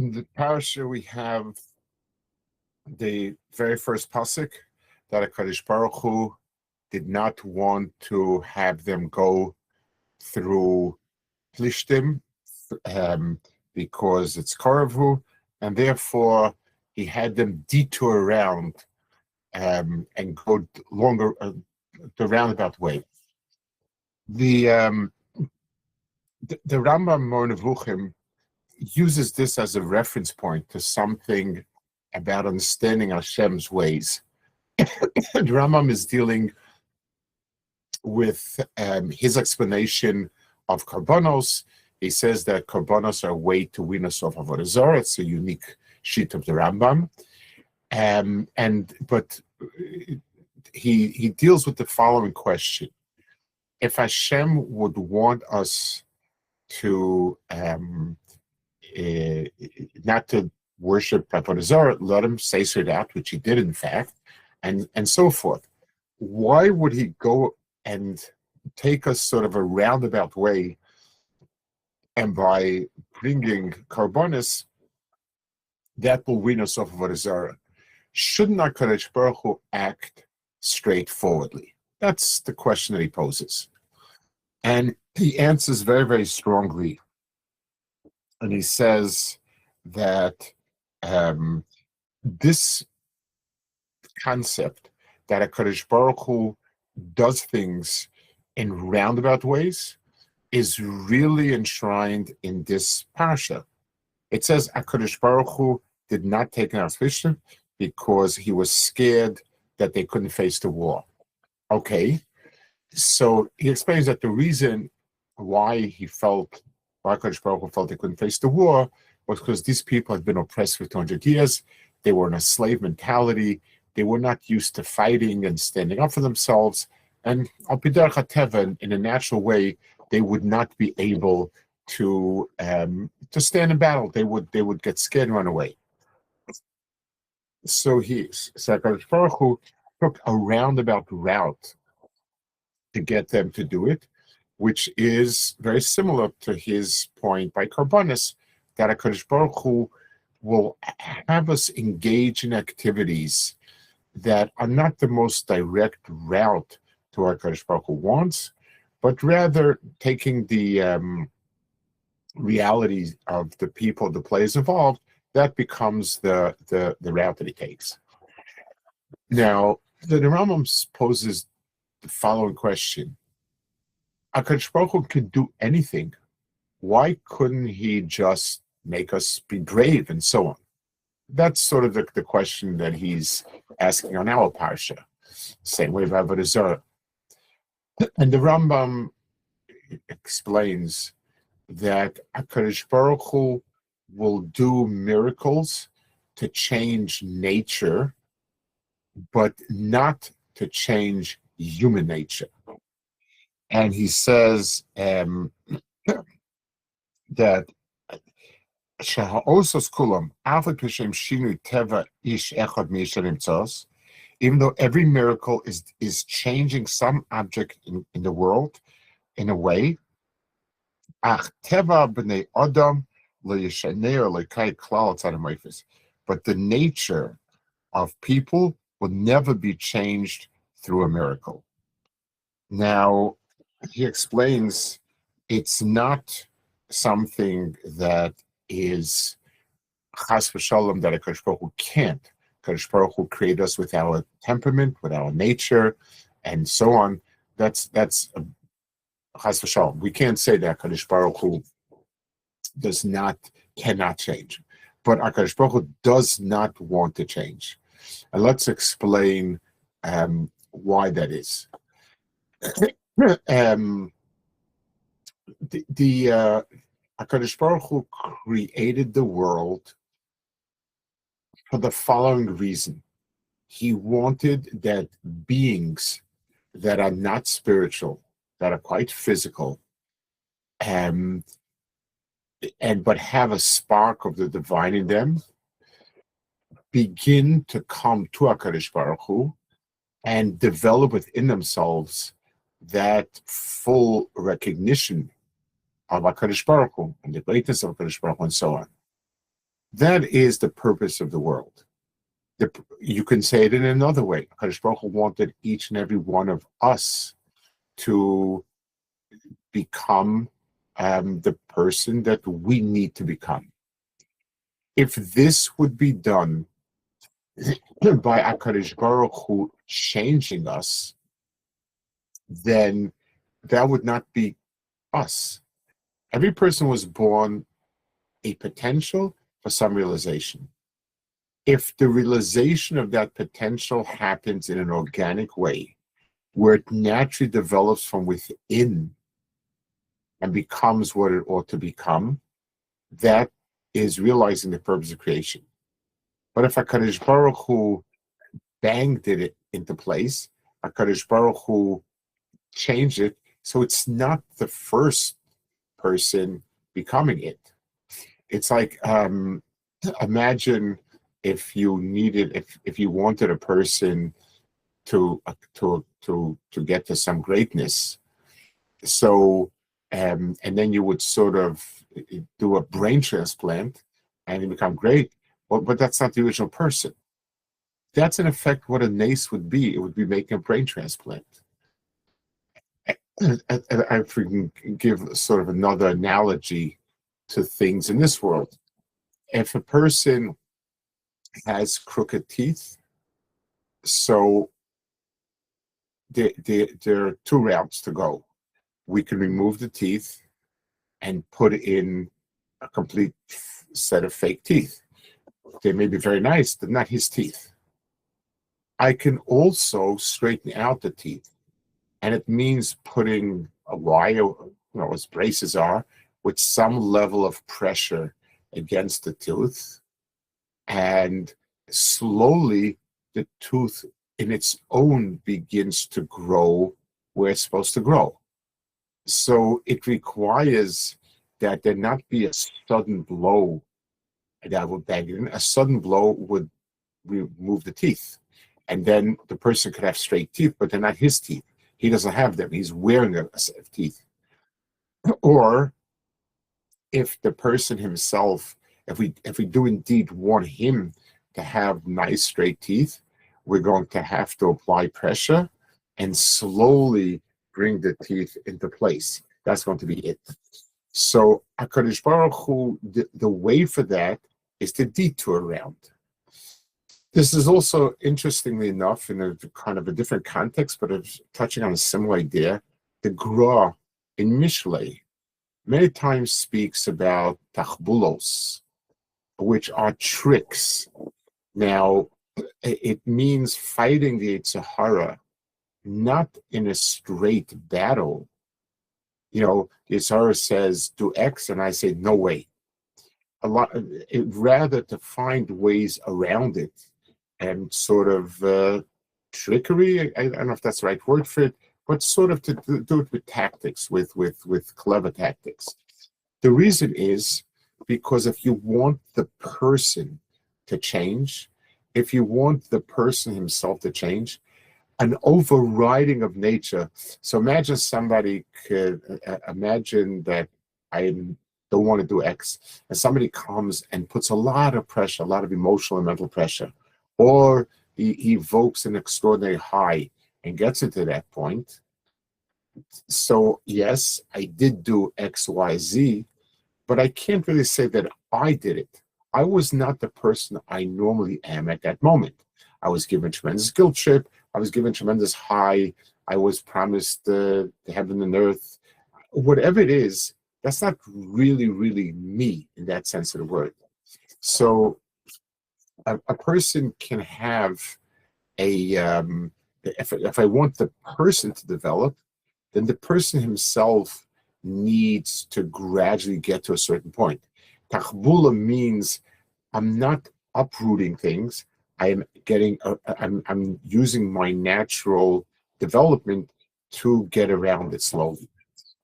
In the parasha, we have the very first pasuk that HaKadosh Baruch Hu did not want to have them go through Plishtim because it's Koravu, and therefore he had them detour around and go longer the roundabout way. The Rambam Mornevuchim uses this as a reference point to something about understanding Hashem's ways. The Rambam is dealing with his explanation of Karbonos. He says that Karbonos are a way to win us off Avodah Zarah. It's a unique sheet of the Rambam. But he deals with the following question. If Hashem would want us to not to worship Avodah Zarah, let him say so that, which he did in fact, and so forth. Why would he go and take us sort of a roundabout way, and by bringing Karbonis, that will win us off of Avodah Zarah? Shouldn't HaKadosh Baruch Hu act straightforwardly? That's the question that he poses. And he answers very, very strongly. And he says that this concept that HaKadosh Baruch Hu does things in roundabout ways is really enshrined in this parasha. It says HaKadosh Baruch Hu did not take an Plishtim because he was scared that they couldn't face the war. Okay, so he explains that the reason why HaKadosh Baruch Hu felt they couldn't face the war was because these people had been oppressed for 200 years. They were in a slave mentality. They were not used to fighting and standing up for themselves. And al pi derech hateva, in a natural way, they would not be able to stand in battle. They would get scared and run away. So HaKadosh Baruch Hu took a roundabout route to get them to do it, which is very similar to his point by Karbonis, that HaKadosh Baruch Hu will have us engage in activities that are not the most direct route to what HaKadosh Baruch Hu wants, but rather taking the realities of the people, the players involved, that becomes the route that he takes. Now, the Rambam poses the following question. HaKadosh Baruch Hu could do anything. Why couldn't he just make us be brave and so on? That's sort of the question that he's asking on our parsha. Same way about Avodah Zarah. And the Rambam explains that HaKadosh Baruch Hu will do miracles to change nature, but not to change human nature. And he says that even though every miracle is changing some object in the world in a way, but the nature of people will never be changed through a miracle. Now, he explains it's not something that is chas v'shalom that HaKadosh Baruch Hu can't. HaKadosh Baruch Hu created us with our temperament, with our nature, and so on. That's chas v'shalom. We can't say that HaKadosh Baruch Hu cannot change. But HaKadosh Baruch Hu does not want to change. And let's explain why that is. HaKadosh Baruch Hu created the world for the following reason. He wanted that beings that are not spiritual, that are quite physical, but have a spark of the divine in them, begin to come to HaKadosh Baruch Hu and develop within themselves that full recognition of HaKadosh Baruch Hu and the greatness of HaKadosh Baruch Hu and so on. That is the purpose of the world. You can say it in another way. HaKadosh Baruch Hu wanted each and every one of us to become the person that we need to become. If this would be done by HaKadosh Baruch Hu changing us, then that would not be us. Every person was born a potential for some realization. If the realization of that potential happens in an organic way, where it naturally develops from within and becomes what it ought to become, that is realizing the purpose of creation. But if HaKadosh Baruch Hu banged it into place, HaKadosh Baruch Hu changed it, so it's not the first person becoming it. It's like, imagine if you needed, if you wanted a person to get to some greatness, so and then you would sort of do a brain transplant and you become great, but that's not the original person. That's in effect what a nace would be. It would be making a brain transplant. If we can give sort of another analogy to things in this world, if a person has crooked teeth, so there are two routes to go. We can remove the teeth and put in a complete set of fake teeth. They may be very nice, but not his teeth. I can also straighten out the teeth, and it means putting a wire, as braces are, with some level of pressure against the tooth, and slowly the tooth in its own begins to grow where it's supposed to grow. So it requires that there not be a sudden blow that would bang it in. A sudden blow would remove the teeth, and then the person could have straight teeth, but they're not his teeth. He doesn't have them. He's wearing a set of teeth. Or if the person himself, if we do indeed want him to have nice straight teeth, we're going to have to apply pressure and slowly bring the teeth into place. That's going to be it. So HaKadosh Baruch Hu, the way for that is to detour around. This is also, interestingly enough, in a kind of a different context, but it's touching on a similar idea. The Gra in Mishlei many times speaks about tachbulos, which are tricks. Now, it means fighting the Yetzer Hara, not in a straight battle. The Yetzer Hara says, do X, and I say, no way. Rather to find ways around it, and sort of trickery, I don't know if that's the right word for it, but sort of to do it with tactics, with clever tactics. The reason is because if you want the person to change, if you want the person himself to change, an overriding of nature. So imagine somebody could imagine that I don't want to do X, and somebody comes and puts a lot of pressure, a lot of emotional and mental pressure, or he evokes an extraordinary high and gets into that point. So yes, I did do X, Y, Z, but I can't really say that I did it. I was not the person I normally am at that moment. I was given tremendous guilt trip. I was given tremendous high. I was promised the heaven and earth. Whatever it is, that's not really, really me in that sense of the word. So a person can have if I want the person to develop, then the person himself needs to gradually get to a certain point. Tachbula means I'm not uprooting things. I'm using my natural development to get around it slowly.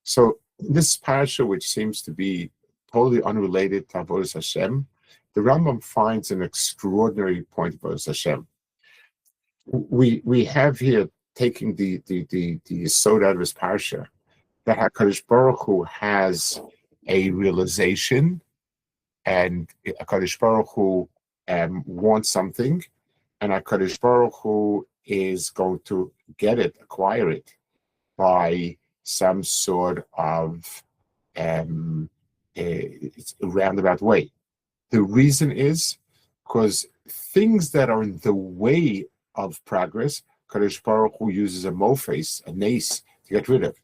So this parasha, which seems to be totally unrelated to Avodas Hashem, the Rambam finds an extraordinary point of Avodas Hashem. We have here, taking the yesod out of his parasha, that HaKadosh Baruch Hu has a realization and HaKadosh Baruch Hu wants something, and HaKadosh Baruch Hu is going to get it, acquire it, by some sort of it's a roundabout way. The reason is because things that are in the way of progress, Kadosh Baruch Hu uses a moface, a nace, to get rid of.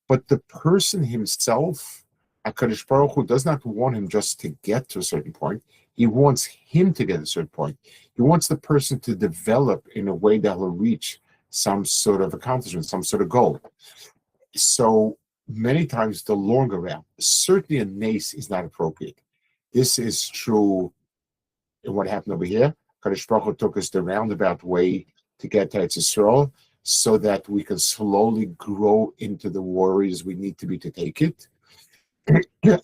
But the person himself, Kadosh Baruch Hu does not want him just to get to a certain point. He wants him to get to a certain point. He wants the person to develop in a way that will reach some sort of accomplishment, some sort of goal. So many times the longer route, certainly a nace is not appropriate. This is true in what happened over here. Kadosh Baruch Hu took us the roundabout way to get to Eretz Yisrael so that we can slowly grow into the warriors we need to be to take it.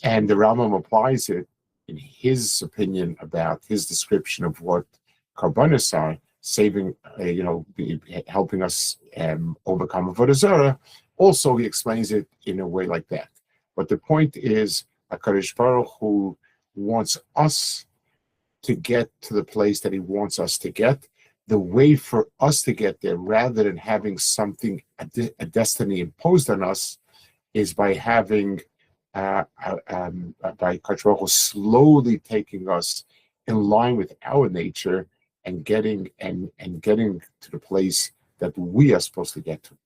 And the Rambam applies it in his opinion about his description of what Karbanos are, saving, helping us overcome Avodah Zarah. Also, he explains it in a way like that. But the point is, HaKadosh Baruch Hu wants us to get to the place that he wants us to get. The way for us to get there, rather than having something, a destiny imposed on us, is by having, by HaKadosh Baruch Hu slowly taking us in line with our nature and getting to the place that we are supposed to get to.